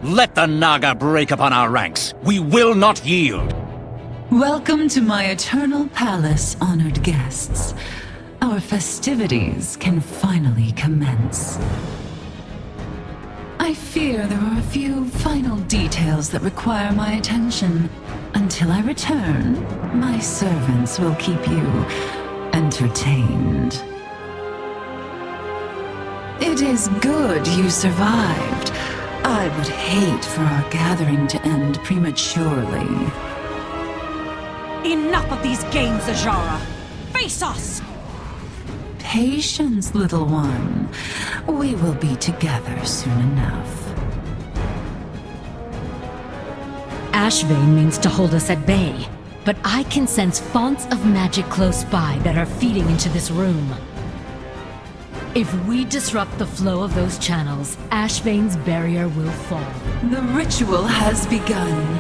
Let the Naga break upon our ranks. We will not yield. Welcome to my eternal palace, honored guests. Our festivities can finally commence. I fear there are a few final details that require my attention. Until I return, my servants will keep you entertained. It is good you survived. I would hate for our gathering to end prematurely. Enough of these games, Azshara! Face us! Patience, little one. We will be together soon enough. Ashvane means to hold us at bay, but I can sense fonts of magic close by that are feeding into this room. If we disrupt the flow of those channels, Ashvane's barrier will fall. The ritual has begun.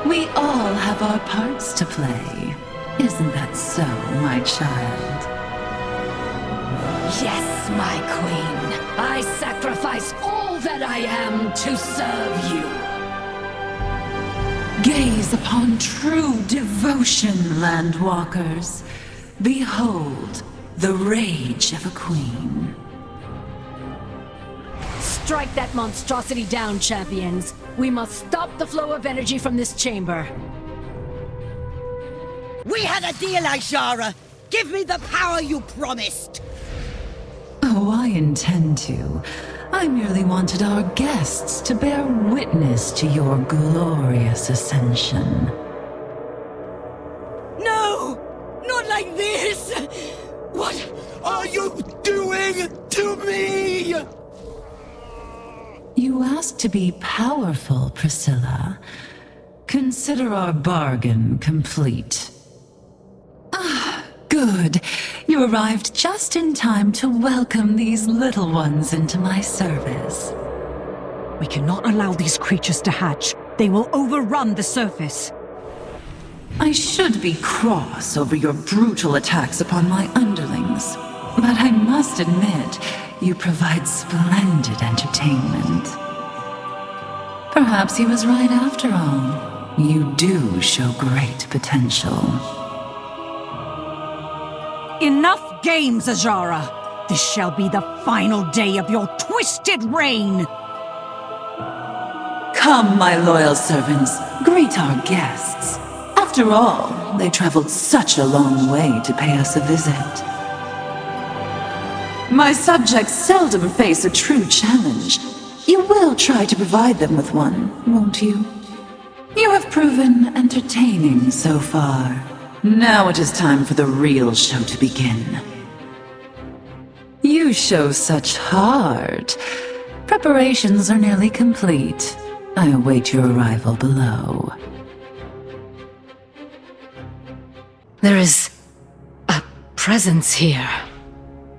We all have our parts to play. Isn't that so, my child? Yes, my queen. I sacrifice all that I am to serve you. Gaze upon true devotion, Landwalkers. Behold the rage of a queen. Strike that monstrosity down, champions. We must stop the flow of energy from this chamber. We had a deal, Azshara! Give me the power you promised! Oh, I intend to. I merely wanted our guests to bear witness to your glorious ascension. No! Not like this! What are you doing to me? You asked to be powerful, Priscilla. Consider our bargain complete. Ah, good. You arrived just in time to welcome these little ones into my service. We cannot allow these creatures to hatch. They will overrun the surface. I should be cross over your brutal attacks upon my underlings, but I must admit, you provide splendid entertainment. Perhaps he was right after all. You do show great potential. Enough games, Azshara! This shall be the final day of your twisted reign! Come, my loyal servants, greet our guests. After all, they traveled such a long way to pay us a visit. My subjects seldom face a true challenge. You will try to provide them with one, won't you? You have proven entertaining so far. Now it is time for the real show to begin. You show such heart. Preparations are nearly complete. I await your arrival below. There is a presence here.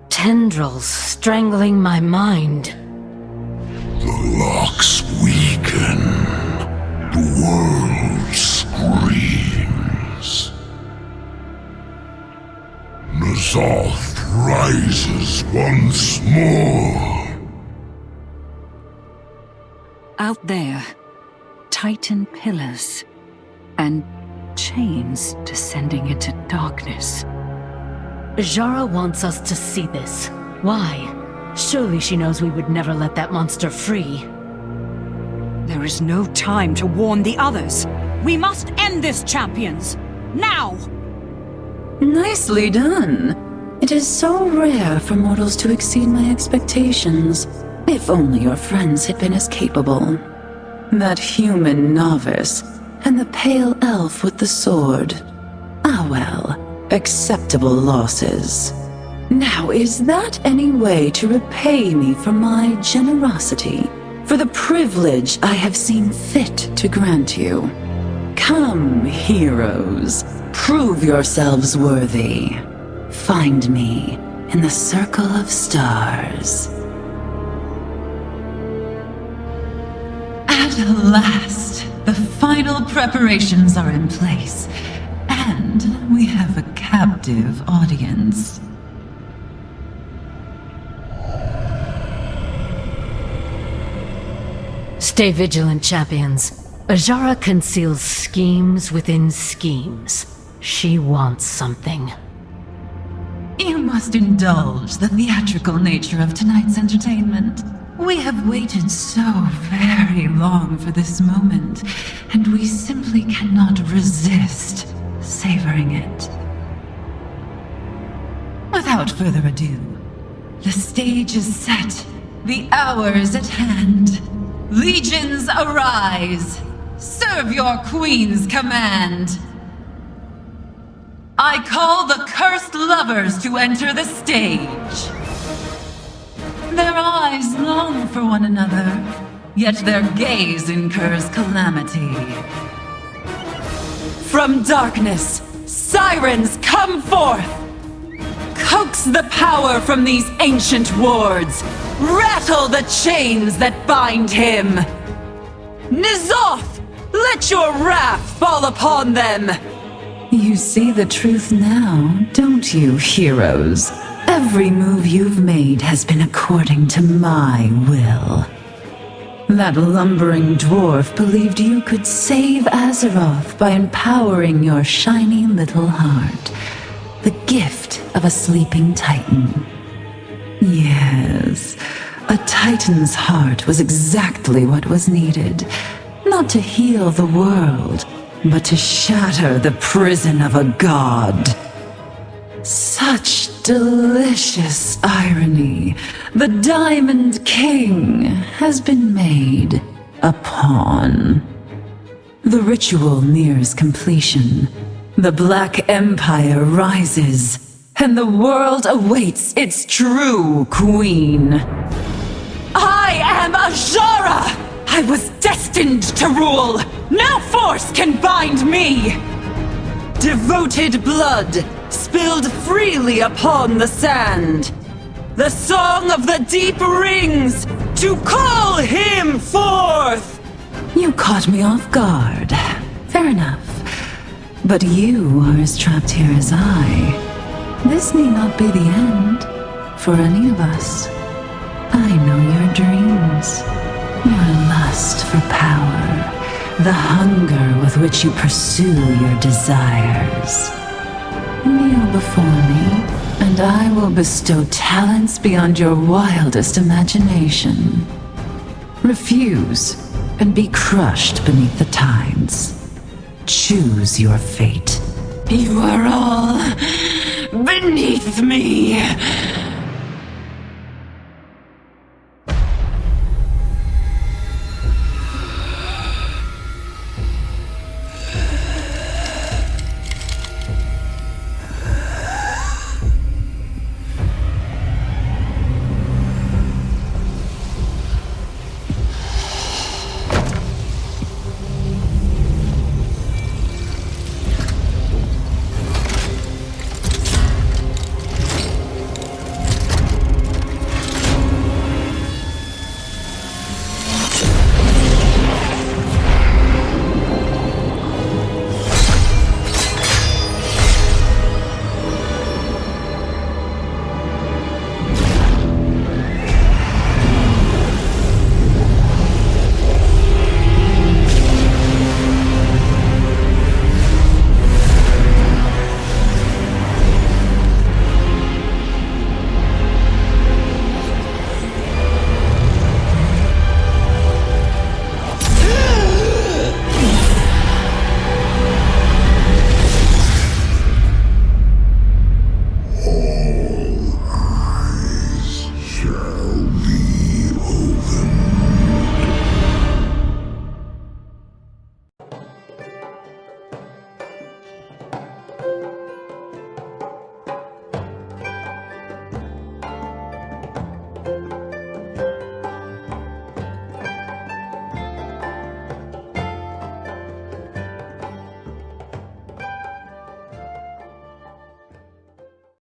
Tendrils strangling my mind. The locks weaken. The world screams. N'Zoth rises once more. Out there, titan pillars and chains descending into darkness. Azshara wants us to see this. Why? Surely she knows we would never let that monster free. There is no time to warn the others. We must end this, champions! Now! Nicely done. It is so rare for mortals to exceed my expectations. If only your friends had been as capable. That human novice, and the pale elf with the sword. Ah well, acceptable losses. Now, is that any way to repay me for my generosity? For the privilege I have seen fit to grant you? Come, heroes, prove yourselves worthy. Find me in the circle of stars. At last, the final preparations are in place, and we have a captive audience. Stay vigilant, champions. Azshara conceals schemes within schemes. She wants something. You must indulge the theatrical nature of tonight's entertainment. We have waited so very long for this moment, and we simply cannot resist savoring it. Without further ado, the stage is set, the hour is at hand. Legions arise! Serve your queen's command! I call the cursed lovers to enter the stage. Their eyes long for one another, yet their gaze incurs calamity. From darkness, sirens come forth! Coax the power from these ancient wards! Rattle the chains that bind him! Nizoth! Let your wrath fall upon them! You see the truth now, don't you, heroes? Every move you've made has been according to my will. That lumbering dwarf believed you could save Azeroth by empowering your shiny little heart. The gift of a sleeping titan. Yes, a titan's heart was exactly what was needed. Not to heal the world, but to shatter the prison of a god. Such delicious irony. The Diamond King has been made a pawn. The ritual nears completion. The Black Empire rises, and the world awaits its true queen. I am Azshara! I was destined to rule! No force can bind me! Devoted blood, spilled freely upon the sand. The song of the deep rings, to call him forth! You caught me off guard. Fair enough. But you are as trapped here as I. This may not be the end, for any of us. I know your dreams, your lust for power, the hunger with which you pursue your desires. Kneel before me, and I will bestow talents beyond your wildest imagination. Refuse, and be crushed beneath the tides. Choose your fate. You are all beneath me. Shall be